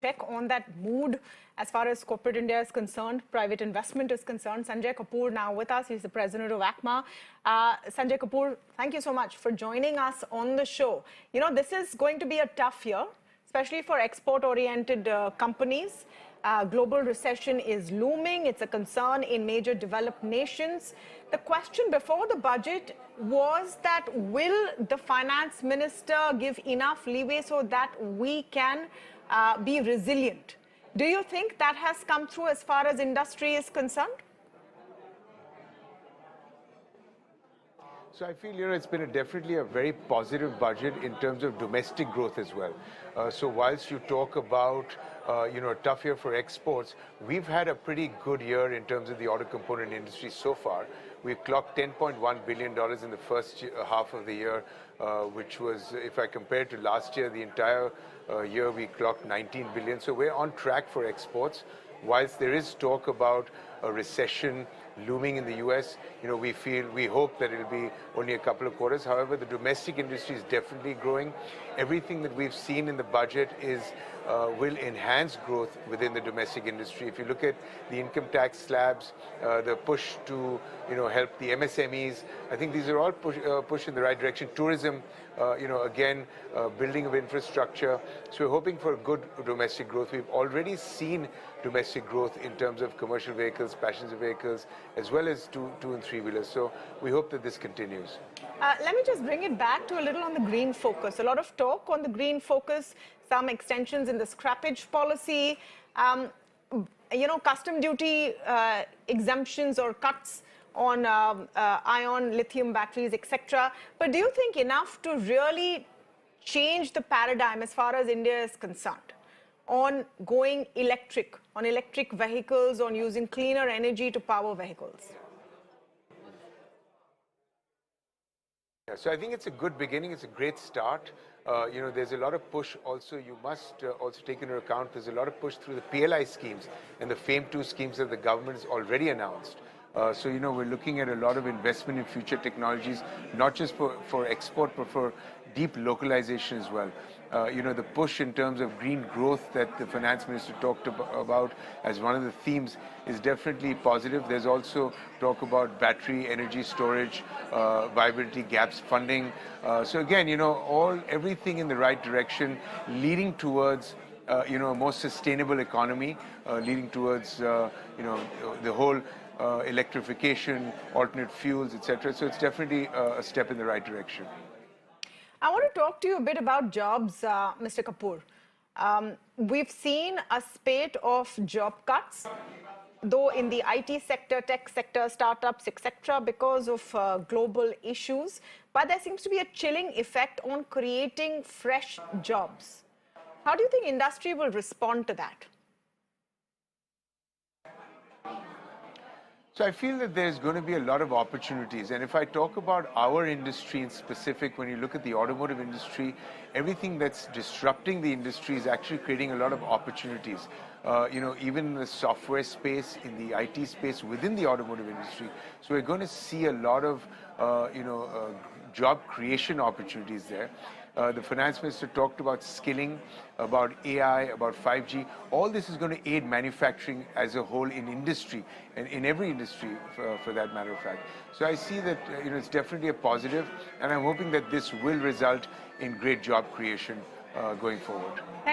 check on that mood as far as corporate India is concerned, private investment is concerned. Sunjay Kapur now with us. He's the president of ACMA. Sunjay Kapur, thank you so much for joining us on the show. You know, this is going to be a tough year, especially for export-oriented companies. Global recession is looming. It's a concern in major developed nations. The question before the budget was that will the finance minister give enough leeway so that we can be resilient? Do you think that has come through as far as industry is concerned? So I feel, it's been definitely a very positive budget in terms of domestic growth as well. So whilst you talk about, a tough year for exports, we've had a pretty good year in terms of the auto component industry so far. We've clocked $10.1 billion in the first half of the year, which was, if I compare it to last year, the entire year we clocked $19 billion. So we're on track for exports. Whilst there is talk about a recession looming in the US, we hope that it'll be only a couple of quarters. However, the domestic industry is definitely growing. Everything that we've seen in the budget will enhance growth within the domestic industry. If you look at the income tax slabs, the push to help the MSMEs, I think these are all push in the right direction. Tourism, building of infrastructure. So we're hoping for good domestic growth. We've already seen domestic growth in terms of commercial vehicles, passenger vehicles, as well as two and three-wheelers. So we hope that this continues. Let me just bring it back to a little on the green focus. A lot of talk on the green focus, some extensions in the scrappage policy, custom duty exemptions or cuts on ion lithium batteries, etc. But do you think enough to really change the paradigm as far as India is concerned on going electric, on electric vehicles, on using cleaner energy to power vehicles? Yeah, so I think it's a good beginning. It's a great start. There's a lot of push also. You must also take into account there's a lot of push through the PLI schemes and the FAME2 schemes that the government has already announced. So we're looking at a lot of investment in future technologies, not just for export, but for deep localization as well. The push in terms of green growth that the finance minister talked about as one of the themes is definitely positive. There's also talk about battery energy storage, viability gaps funding. So again, everything in the right direction, leading towards a more sustainable economy, leading towards the whole electrification, alternate fuels, etc. So it's definitely a step in the right direction. I want to talk to you a bit about jobs, Mr. Kapur. We've seen a spate of job cuts, though in the IT sector, tech sector, startups, etc., because of global issues. But there seems to be a chilling effect on creating fresh jobs. How do you think industry will respond to that? So I feel that there's going to be a lot of opportunities. And if I talk about our industry in specific, when you look at the automotive industry, everything that's disrupting the industry is actually creating a lot of opportunities. Even in the software space, in the IT space, within the automotive industry. So we're going to see a lot of, job creation opportunities there. The finance minister talked about skilling, about AI, about 5G. All this is going to aid manufacturing as a whole in industry, and in every industry for that matter of fact. So I see that it's definitely a positive, and I'm hoping that this will result in great job creation going forward.